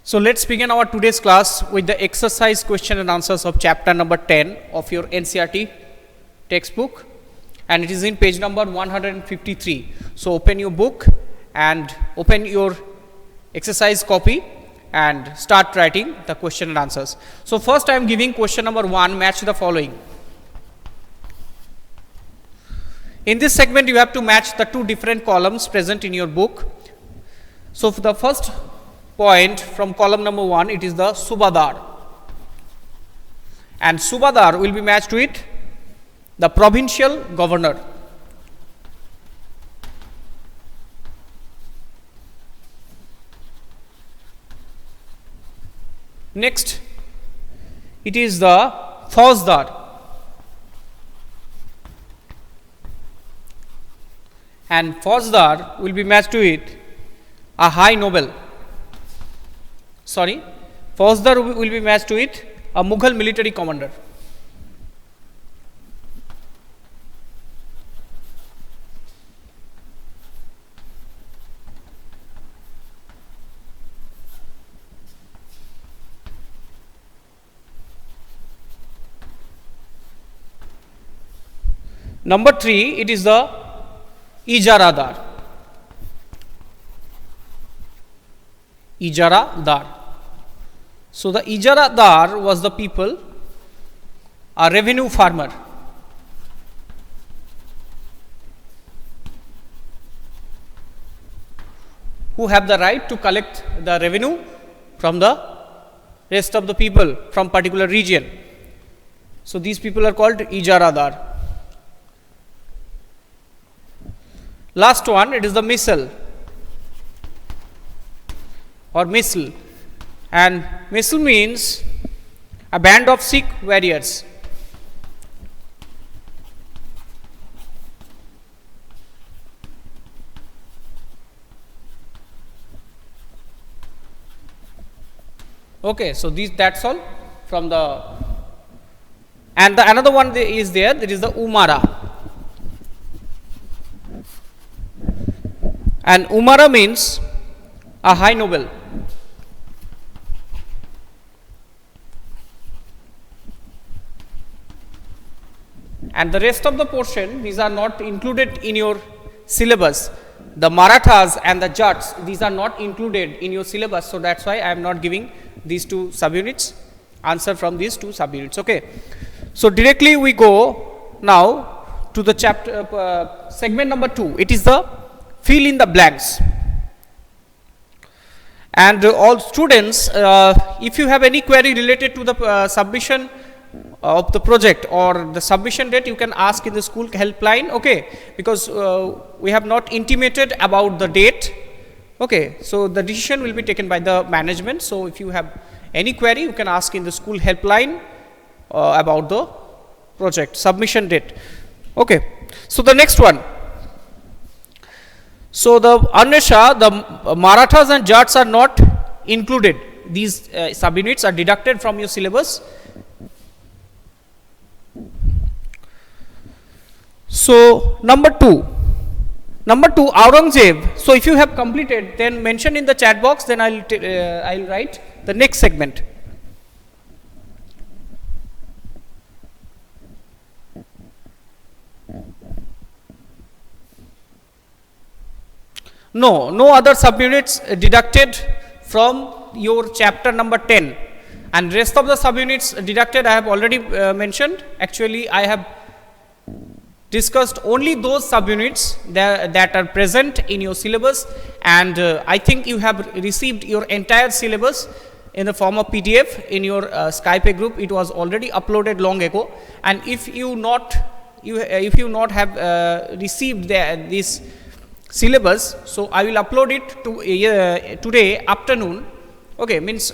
So let's begin our today's class with the exercise question and answers of chapter number 10 of your NCERT textbook, and it is in page number 153. So open your book and open your exercise copy and start writing the question and answers. So first I am giving question number 1, match the following. In this segment you have to match the two different columns present in your book. So for the first point from column number 1, it is the Subadar, and Subadar will be matched with the provincial governor. Next, it is the Fauzdar, and Fauzdar will be matched with a high noble. Fauzdar will be matched with a Mughal military commander. Number 3, it is the Ijaradar. Ijaradar. So the Ijaradar was the people, a revenue farmer, who have the right to collect the revenue from the rest of the people from particular region. So these people are called Ijaradar. Last one, it is the Misl or Misl, and Misl means a band of Sikh warriors. Okay, so that's all from the, and the another one is there, that is the Umara. And Umara means a high noble. And the rest of the portion, these are not included in your syllabus. The Marathas and the Jats, these are not included in your syllabus. So that's why I am not giving these two subunits, answer from these two subunits. Okay. So directly we go now to the chapter, segment number 2. It is the fill in the blanks. And all students, if you have any query related to the submission of the project or the submission date, you can ask in the school helpline, okay, because we have not intimated about the date, okay. So the decision will be taken by the management. So if you have any query, you can ask in the school helpline about the project submission date, okay. So the next one, so the Anwesha, the Marathas and Jats are not included. These subunits are deducted from your syllabus. So number 2, Aurangzeb. So if you have completed, then mention in the chat box, then I'll write the next segment. No other subunits deducted from your chapter number 10, and rest of the subunits deducted I have already mentioned. Actually I have discussed only those subunits that are present in your syllabus, and I think you have received your entire syllabus in the form of PDF in your Skype group. It was already uploaded long ago, and if you not have received this syllabus, so I will upload it to today afternoon, okay, means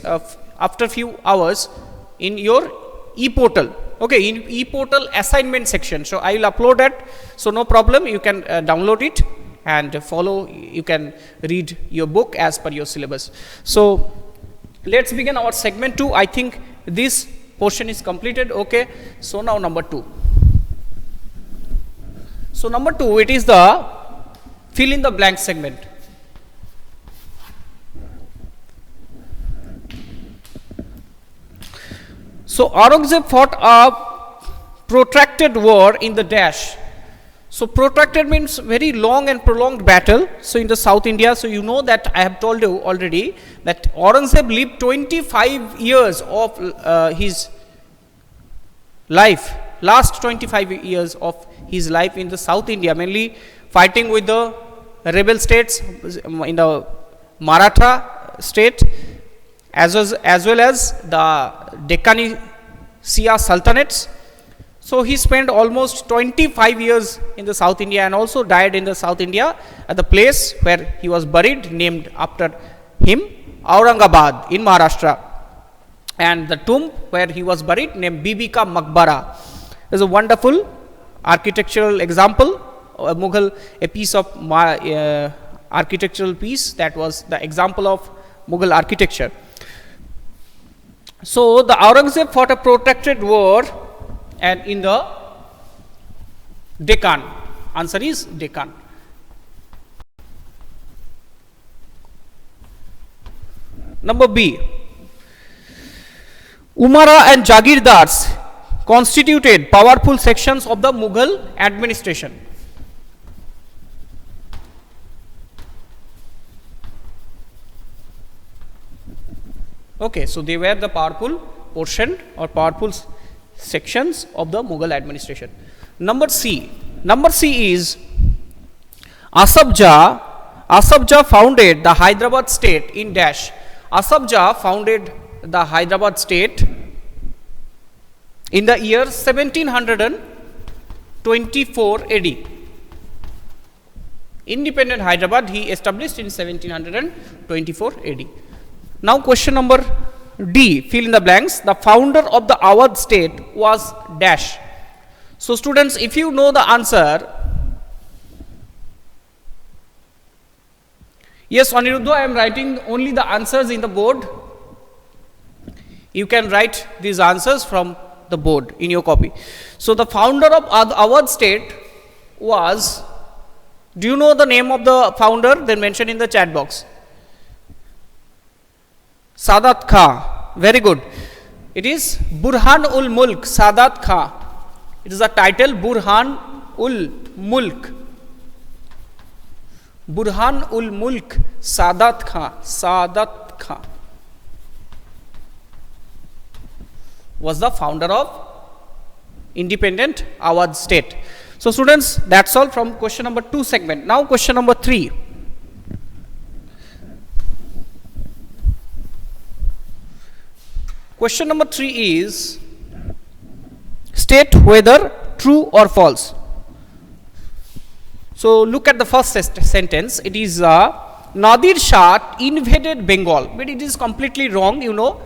after few hours in your e-portal, okay, in e-portal assignment section. So I will upload that, so no problem, you can download it and follow, you can read your book as per your syllabus. So let's begin our segment 2. I think this portion is completed, okay. So now number 2. So number 2, it is the fill in the blank segment. So Aurangzeb fought a protracted war in the dash. So protracted means very long and prolonged battle. So in the South India, so you know that I have told you already that Aurangzeb lived 25 years of his life, last 25 years of his life in the South India, mainly fighting with the rebel states in the Maratha state, as well as the Deccani Shia Sultanates. So he spent almost 25 years in the South India and also died in the South India at the place where he was buried, named after him, Aurangabad in Maharashtra. And the tomb where he was buried, named Bibi Ka Maqbara, is a wonderful architectural example, a piece of architectural piece that was the example of Mughal architecture. So the Aurangzeb fought a protracted war and in the Deccan. Answer is Deccan. Number B. Umara and Jagirdars constituted powerful sections of the Mughal administration. Okay, so they were the powerful portion or powerful sections of the Mughal administration. Number C. Number C is Asaf Jah founded the Hyderabad state in dash. Asaf Jah founded the Hyderabad state in the year 1724 AD. Independent Hyderabad he established in 1724 AD. Now question number D, fill in the blanks. The founder of the Awadh state was dash. So students, if you know the answer, yes, Aniruddha, I am writing only the answers in the board. You can write these answers from the board in your copy. So the founder of Awadh state was, do you know the name of the founder? Then mention in the chat box. Sadat Khan. Very good. It is Burhan ul Mulk Sadat Khan. It is a title, Burhan ul Mulk. Burhan ul Mulk Sadat Khan. Sadat Khan was the founder of independent Awadh state. So students, that's all from question number 2 segment. Now question number 3. Question number 3 is state whether true or false. So look at the first sentence. It is Nadir Shah invaded Bengal, but it is completely wrong. You know,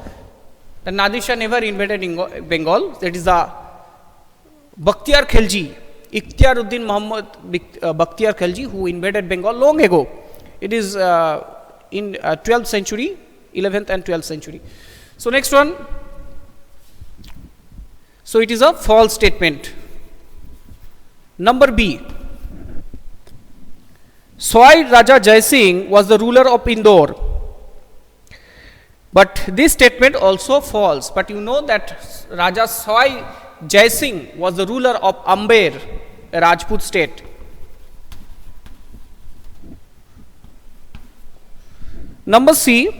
the Nadir Shah never invaded Bengal. That is the Bakhtiyar Khilji, Ikhtiaruddin Muhammad Bakhtiyar Khilji, who invaded Bengal long ago. It is in 12th century, 11th and 12th century. So next one. So it is a false statement. Number B. Swai Raja Jai Singh was the ruler of Indore. But this statement also false. But you know that Raja Swai Jai Singh was the ruler of Amber, a Rajput state. Number C.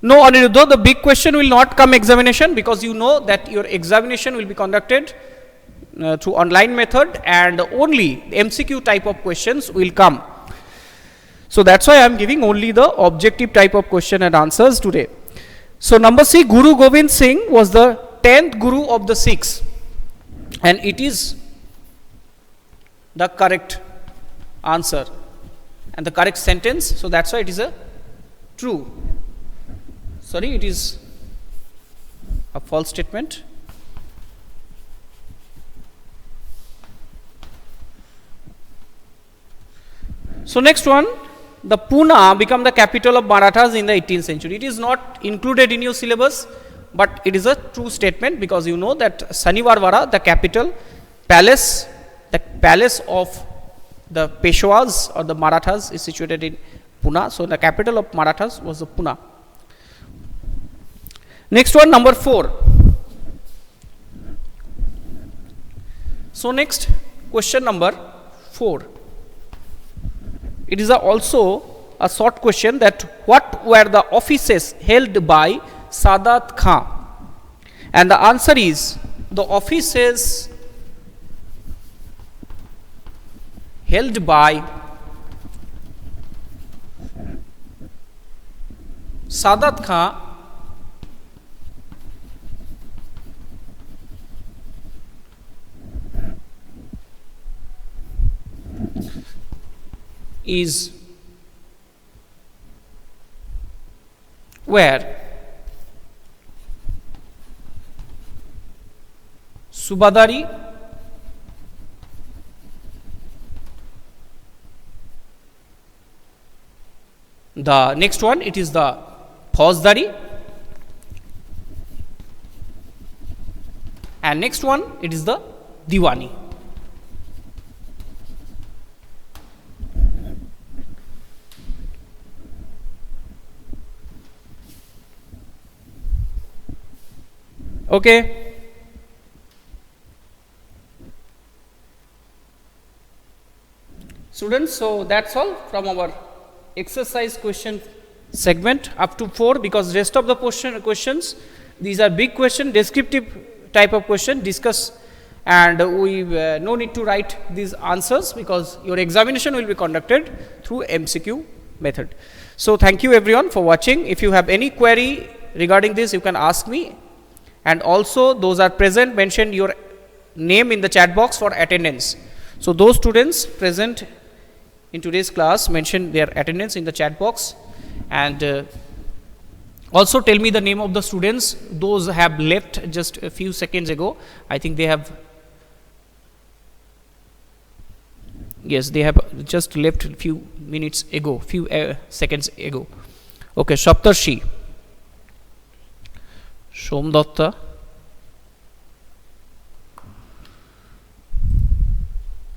No, Aniruddha, the big question will not come examination, because you know that your examination will be conducted through online method and only MCQ type of questions will come. So that's why I am giving only the objective type of question and answers today. So number C, Guru Gobind Singh was the 10th Guru of the Sikhs, and it is the correct answer and the correct sentence. So that's why it is a true. Sorry, it is a false statement. So next one, the Pune became the capital of Marathas in the 18th century. It is not included in your syllabus, but it is a true statement, because you know that Shaniwarwara, the capital palace, the palace of the Peshwas or the Marathas is situated in Pune. So the capital of Marathas was the Pune. Next one, number 4. So next question number 4. It is also a short question, that what were the offices held by Sadat Khan? And the answer is, the offices held by Sadat Khan is where Subadari, the next one, it is the Fauzdari, and next one, it is the Diwani. Okay. Students, so that's all from our exercise question segment up to 4, because rest of the questions, these are big question, descriptive type of question, discuss, and we no need to write these answers, because your examination will be conducted through MCQ method. So thank you everyone for watching. If you have any query regarding this, you can ask me, and also those are present, mention your name in the chat box for attendance. So those students present in today's class, mention their attendance in the chat box, and also tell me the name of the students. Those have left just a few seconds ago. I think they have, yes, they have just left a few minutes ago, few seconds ago. Okay, Saptarshi, Somdatta,